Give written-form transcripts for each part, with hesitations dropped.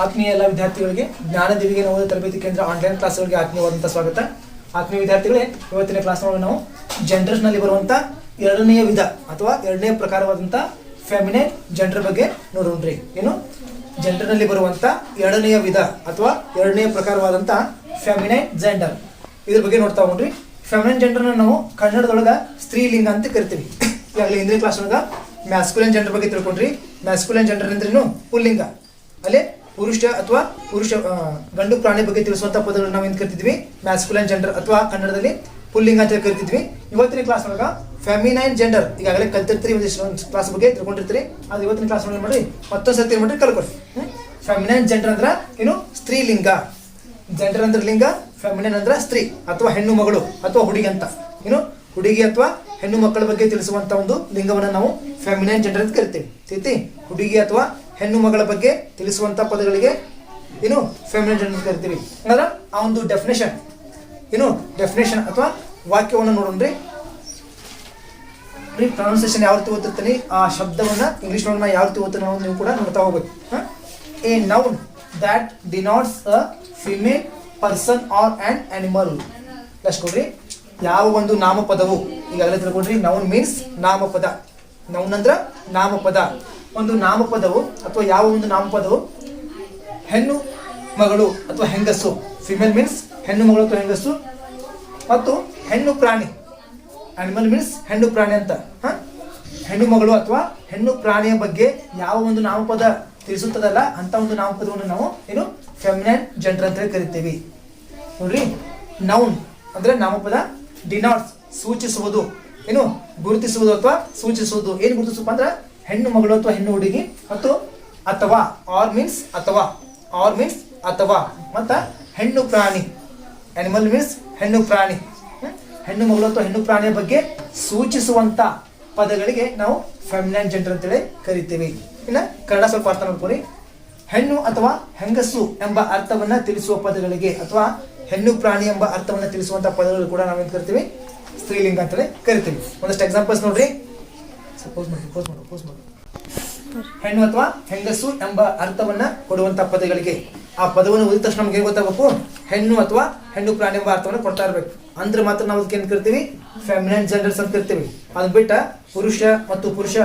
ಆತ್ಮೀಯ ಎಲ್ಲ ವಿದ್ಯಾರ್ಥಿಗಳಿಗೆ ಜ್ಞಾನದೇವಿಗೆ ನವೋದಯ ತರಬೇತಿ ಕೇಂದ್ರ ಆನ್ಲೈನ್ ಕ್ಲಾಸ್ಗಳಿಗೆ ಆತ್ಮೀಯವಾದಂಥ ಸ್ವಾಗತ. ಆತ್ಮೀಯ ವಿದ್ಯಾರ್ಥಿಗಳೇ, ಇವತ್ತಿನ ಕ್ಲಾಸ್ನೊಳಗೆ ನಾವು ಜೆಂಡರ್ಸ್ನಲ್ಲಿ ಬರುವಂಥ ಎರಡನೆಯ ವಿಧ ಅಥವಾ ಎರಡನೇ ಪ್ರಕಾರವಾದಂಥ ಫೆಮಿನೈನ್ ಜೆಂಡರ್ ಬಗ್ಗೆ ನೋಡೋಣ್ರಿ. ಏನು ಜೆಂಡರ್ನಲ್ಲಿ ಬರುವಂಥ ಎರಡನೆಯ ವಿಧ ಅಥವಾ ಎರಡನೇ ಪ್ರಕಾರವಾದಂಥ ಫೆಮಿನೈನ್ ಜೆಂಡರ್, ಇದ್ರ ಬಗ್ಗೆ ನೋಡ್ತಾ ಹೋಗ್ರಿ. ಫೆಮಿನೈನ್ ಜೆಂಡರ್ನ ನಾವು ಕನ್ನಡದೊಳಗೆ ಸ್ತ್ರೀಲಿಂಗ ಅಂತ ಕರಿತೀವಿ. ಈಗಾಗಲೇ ಹಿಂದಿನ ಕ್ಲಾಸ್ ಒಳಗೆ ಮ್ಯಾಸ್ಕುಲೈನ್ ಜೆಂಡರ್ ಬಗ್ಗೆ ತಿಳ್ಕೊಂಡ್ರಿ. ಮ್ಯಾಸ್ಕುಲೈನ್ ಜೆಂಡರ್ ಅಂದ್ರೇನು? ಪುಲ್ಲಿಂಗ. ಅಲ್ಲೇ ಪುರುಷ ಗಂಡು ಪ್ರಾಣಿ ಬಗ್ಗೆ ತಿಳಿಸುವಂಥ ಪದಗಳನ್ನ ನಾವು ಏನು ಕರಿತಿದ್ವಿ? ಮ್ಯಾಸ್ಕುಲೈನ್ ಜೆಂಡರ್ ಅಥವಾ ಕನ್ನಡದಲ್ಲಿ ಪುಲ್ಲಿಂಗ ಅಂತ ಕರಿತಿದ್ವಿ. ಇವತ್ತಿನ ಕ್ಲಾಸ್ ಒಳಗೆ ಫೆಮಿನೈನ್ ಜೆಂಡರ್ ಈಗಾಗಲೇ ಕಲ್ತಿರ್ತೀರಿ, ಒಂದಿಷ್ಟು ಕ್ಲಾಸ್ ಬಗ್ಗೆ ತಿಳ್ಕೊಂಡಿರ್ತೀರಿ. ಅದು ಇವತ್ತಿನ ಕ್ಲಾಸ್ ಒಳಗೆ ಮಾಡಿ ಮತ್ತೊಂದು ಸರ್ತಿ ಏನು ಮಾಡಿ ಕಲ್ಕೊಡಿ. ಫೆಮಿನೈನ್ ಜೆಂಡರ್ ಅಂದ್ರೆ ಏನು? ಸ್ತ್ರೀಲಿಂಗ. ಜೆಂಡರ್ ಅಂದ್ರೆ ಲಿಂಗ, ಫೆಮಿನೈನ್ ಅಂದ್ರೆ ಸ್ತ್ರೀ ಅಥವಾ ಹೆಣ್ಣು ಮಗಳು ಅಥವಾ ಹುಡುಗಿ ಅಂತ. ಏನು ಹುಡುಗಿ ಅಥವಾ ಹೆಣ್ಣು ಮಕ್ಕಳ ಬಗ್ಗೆ ತಿಳಿಸುವಂತ ಒಂದು ಲಿಂಗವನ್ನು ನಾವು ಫೆಮಿನೈನ್ ಜೆಂಡರ್ ಅಂತ ಕರಿತೀವಿ. ಹುಡುಗಿ ಅಥವಾ ಹೆಣ್ಣು ಮಗಳ ಬಗ್ಗೆ ತಿಳಿಸುವಂತ ಪದಗಳಿಗೆ ಏನು ಫೆಮಿನೈನ್ ಜೆಂಡರ್ ಕರಿತೀವಿ. ಅಂದ್ರೆ ಆ ಒಂದು ಡೆಫಿನೇಷನ್ ಅಥವಾ ವಾಕ್ಯವನ್ನು ನೋಡೋಣ್ರಿ. ಪ್ರೊನೌನ್ಸಿಯೇಷನ್ ಯಾವ ರೀತಿ ಓದ್ತಿರ್ತೀನಿ, ಆ ಶಬ್ದವನ್ನ ಇಂಗ್ಲಿಷ್ ನೋಡೋಣ ಯಾವ ರೀತಿ ಓದ್ತಾನೆ ನೀವು ಕೂಡ ನೋಡ್ತಾ ಹೋಗ್ಬೇಕು. A noun that denotes a female person or an animal. ಕೊಡ್ರಿ, ಯಾವ ಒಂದು ನಾಮಪದವು, ಈಗಾಗಲೇ ತಿಳ್ಕೊಂಡ್ರಿ, ನೌನ್ ಮೀನ್ಸ್ ನಾಮಪದ. ನೌನ್ ಅಂದ್ರ ನಾಮಪದ. ಒಂದು ನಾಮಪದವು ಅಥವಾ ಯಾವ ಒಂದು ನಾಮಪದವು ಹೆಣ್ಣು ಮಗಳು ಅಥವಾ ಹೆಂಗಸು, ಫಿಮೇಲ್ ಮೀನ್ಸ್ ಹೆಣ್ಣು ಮಗಳು ಅಥವಾ ಹೆಂಗಸು, ಮತ್ತು ಹೆಣ್ಣು ಪ್ರಾಣಿ, ಅನಿಮಲ್ ಮೀನ್ಸ್ ಹೆಣ್ಣು ಪ್ರಾಣಿ ಅಂತ. ಹೆಣ್ಣು ಮಗಳು ಅಥವಾ ಹೆಣ್ಣು ಪ್ರಾಣಿಯ ಬಗ್ಗೆ ಯಾವ ಒಂದು ನಾಮಪದ ತಿಳಿಸುತ್ತದಲ್ಲ ಅಂತ ಒಂದು ನಾಮಪದವನ್ನು ನಾವು ಏನು ಫೆಮಿನೈನ್ ಜೆಂಡರ್ ಅಂತ ಕರಿತೀವಿ. ನೋಡ್ರಿ, ನೌನ್ ಅಂದ್ರೆ ನಾಮಪದ, ಡಿನಾಟ್ಸ್ ಸೂಚಿಸುವುದು, ಏನು ಗುರುತಿಸುವುದು ಅಥವಾ ಸೂಚಿಸುವುದು. ಏನು ಗುರುತಿಸುವ ಅಂದ್ರೆ ಹೆಣ್ಣು ಮಗಳು ಅಥವಾ ಹೆಣ್ಣು ಹುಡುಗಿ, ಮತ್ತು ಅಥವಾ ಆರ್ ಮೀನ್ಸ್ ಅಥವಾ ಮತ್ತ ಹೆಣ್ಣು ಪ್ರಾಣಿ, ಅನಿಮಲ್ ಮೀನ್ಸ್ ಹೆಣ್ಣು ಪ್ರಾಣಿ. ಹೆಣ್ಣು ಮಗಳು ಅಥವಾ ಹೆಣ್ಣು ಪ್ರಾಣಿಯ ಬಗ್ಗೆ ಸೂಚಿಸುವಂತ ಪದಗಳಿಗೆ ನಾವು ಫೆಮಿನೈನ್ ಜೆಂಡರ್ ಅಂತೇಳಿ ಕರಿತೀವಿ. ಇನ್ನು ಕನ್ನಡ ಸ್ವಲ್ಪ ಅರ್ಥ ಮಾಡ್ಕೊಳ್ಳಿ. ಹೆಣ್ಣು ಅಥವಾ ಹೆಂಗಸು ಎಂಬ ಅರ್ಥವನ್ನ ತಿಳಿಸುವ ಪದಗಳಿಗೆ ಅಥವಾ ಹೆಣ್ಣು ಪ್ರಾಣಿ ಎಂಬ ಅರ್ಥವನ್ನ ತಿಳಿಸುವಂತ ಪದಗಳು ಕೂಡ ನಾವೇನು ಕರಿತೀವಿ? ಸ್ತ್ರೀಲಿಂಗ ಅಂತೇಳಿ ಕರಿತೀವಿ. ಒಂದಷ್ಟು ಎಕ್ಸಾಂಪಲ್ಸ್ ನೋಡ್ರಿ. ಪೋಸ್ ಮಾಡಿ. ಹೆಣ್ಣು ಅಥವಾ ಹೆಂಗಸು ಎಂಬ ಅರ್ಥವನ್ನ ಕೊಡುವಂತ ಪದಗಳಿಗೆ ಆ ಪದವನ್ನು ಓದಿದ ತಕ್ಷಣ ನಮ್ಗೆ ಏನ್ ಗೊತ್ತಾಗಬೇಕು? ಹೆಣ್ಣು ಅಥವಾ ಹೆಣ್ಣು ಪ್ರಾಣಿ ಎಂಬ ಅರ್ಥವನ್ನು ಕೊಡ್ತಾ ಇರ್ಬೇಕು. ಅಂದ್ರೆ ಮಾತ್ರ ನಾವು ಅದಕ್ಕೆ ಏನ್ ಕರಿತೀವಿ? ಫೆಮಿನೈನ್ ಜೆಂಡರ್ಸ್ ಅಂತ ಕರಿತೀವಿ. ಅದ್ ಬಿಟ್ಟ ಪುರುಷ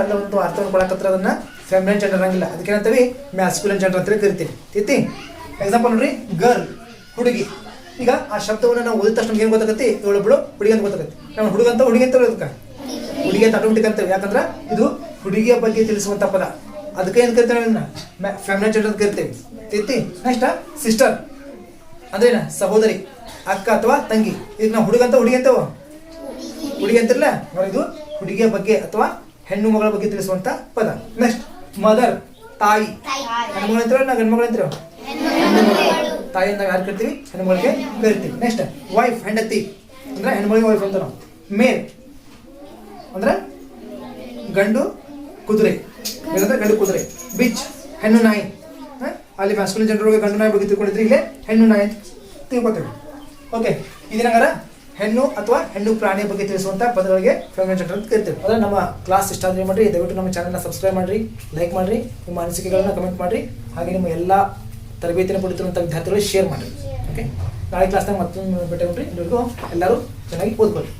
ಅಲ್ಲ ಒಂದು ಅರ್ಥವನ್ನು ಕೊಡಕತ್ರ ಅದನ್ನ ಫೆಮಿನೈನ್ ಜೆಂಡರ್ ಆಗಂಗಿಲ್ಲ. ಅದಕ್ಕೆ ಏನಂತೀವಿ? ಮ್ಯಾಸ್ಕ್ಯುಲೈನ್ ಜೆಂಡರ್ ಅಂತ ಕರಿತೀವಿ. ಎಕ್ಸಾಂಪಲ್ ನೋಡ್ರಿ, ಗರ್ಲ್ ಹುಡುಗಿ. ಈಗ ಆ ಶಬ್ದವನ್ನ ನಾವು ಓದಿದ ತಕ್ಷಣ ನಮ್ಗೆ ಏನ್ ಗೊತ್ತಾಗತ್ತಿ? ಇವಳು ಬಿಡು ಹುಡುಗಿ ಅಂತ ಗೊತ್ತಾಗತ್ತೆ. ನಾವು ಹುಡುಗಿ ಅಂತ ಹುಡುಗಿ ಅಂತ ಆಟೋಮೆಟಿಕ್ ಅಂತೇವೆ. ಯಾಕಂದ್ರೆ ಇದು ಹುಡುಗಿಯ ಬಗ್ಗೆ ತಿಳಿಸುವಂತ ಪದ. ಅದಕ್ಕೆ ಏನ್ ಕರಿತೇವೆ? ಫೆಮಿನೈನ್ ಜೆಂಡರ್ ಅಂತ ಕರಿತೀವಿ. ನೆಕ್ಸ್ಟ್ ಸಿಸ್ಟರ್ ಅಂದ್ರೆ ಏನ? ಸಹೋದರಿ, ಅಕ್ಕ ಅಥವಾ ತಂಗಿ. ಈಗ ನಾವು ಹುಡುಗಿ ಅಂತಿರಲ್ಲ, ಇದು ಹುಡುಗಿಯ ಬಗ್ಗೆ ಅಥವಾ ಹೆಣ್ಣು ಮಗಳ ಬಗ್ಗೆ ತಿಳಿಸುವಂತ ಪದ. ನೆಕ್ಸ್ಟ್ ಮದರ್, ತಾಯಿ. ಹೆಣ್ಣು ಮಗಳು ಅಂತಿರೋ ನಾವು ಗಂಡು ಮಗಳು ಅಂತಿರೋ? ತಾಯಿ ಅಂತ ಯಾರು ಕರಿತೀವಿ? ಹೆಣ್ಣು ಮಗಳಿಗೆ ಕರಿತೀವಿ. ನೆಕ್ಸ್ಟ್ ವೈಫ್, ಹೆಂಡತಿ ಅಂದ್ರೆ ಹೆಣ್ಣು ಮಗಳಿಗೆ ವೈಫ್ ಅಂತ ನಾವು. ಮೇಲ್ ಅಂದ್ರೆ ಗಂಡು ಕುದುರೆ. ಬಿಚ್ ಹೆಣ್ಣು ನಾಯಿ. ಅಲ್ಲಿ ಮ್ಯಾಸ್ಕ್ಯುಲೈನ್ ಜೆಂಡರ್ ಒಳಗೆ ಗಂಡು ನಾಯಿ ಬಗ್ಗೆ ತಿಳ್ಕೊಂಡಿದ್ರಿ, ಇಲ್ಲೇ ಹೆಣ್ಣು ನಾಯಿ ಅಂತ ತಿಳ್ಕೊತೇವೆ. ಓಕೆ, ಇದನ್ನಂಗಾರ ಹೆಣ್ಣು ಅಥವಾ ಹೆಣ್ಣು ಪ್ರಾಣಿಯ ಬಗ್ಗೆ ತಿಳಿಸುವಂತ ಪದಗಳಿಗೆ ಫೆಮಿನೈನ್ ಜೆಂಡರ್ ಅಂತ ಕರಿತೀವಿ. ಅಂದ್ರೆ ನಮ್ಮ ಕ್ಲಾಸ್ ಇಷ್ಟ ಆದ್ರೆ ಮಾಡ್ರಿ, ದಯವಿಟ್ಟು ನಮ್ಮ ಚಾನಲ್ನ ಸಬ್ಸ್ಕ್ರೈಬ್ ಮಾಡ್ರಿ, ಲೈಕ್ ಮಾಡ್ರಿ, ನಿಮ್ಮ ಅನಿಸಿಕೆಗಳನ್ನ ಕಮೆಂಟ್ ಮಾಡ್ರಿ, ಹಾಗೆ ನಿಮ್ಮ ಎಲ್ಲ ತರಬೇತಿನ ಪಡಿತಿರುವಂಥ ವಿದ್ಯಾರ್ಥಿಗಳಿಗೆ ಶೇರ್ ಮಾಡ್ರಿ. ಓಕೆ, ನಾಳೆ ಕ್ಲಾಸ್ನಾಗ ಮತ್ತೊಂದು ಭೇಟಿ ಮಾಡ್ರಿ. ಎಲ್ಲರೂ ಚೆನ್ನಾಗಿ ಓದ್ಕೊಳ್ಳಿ.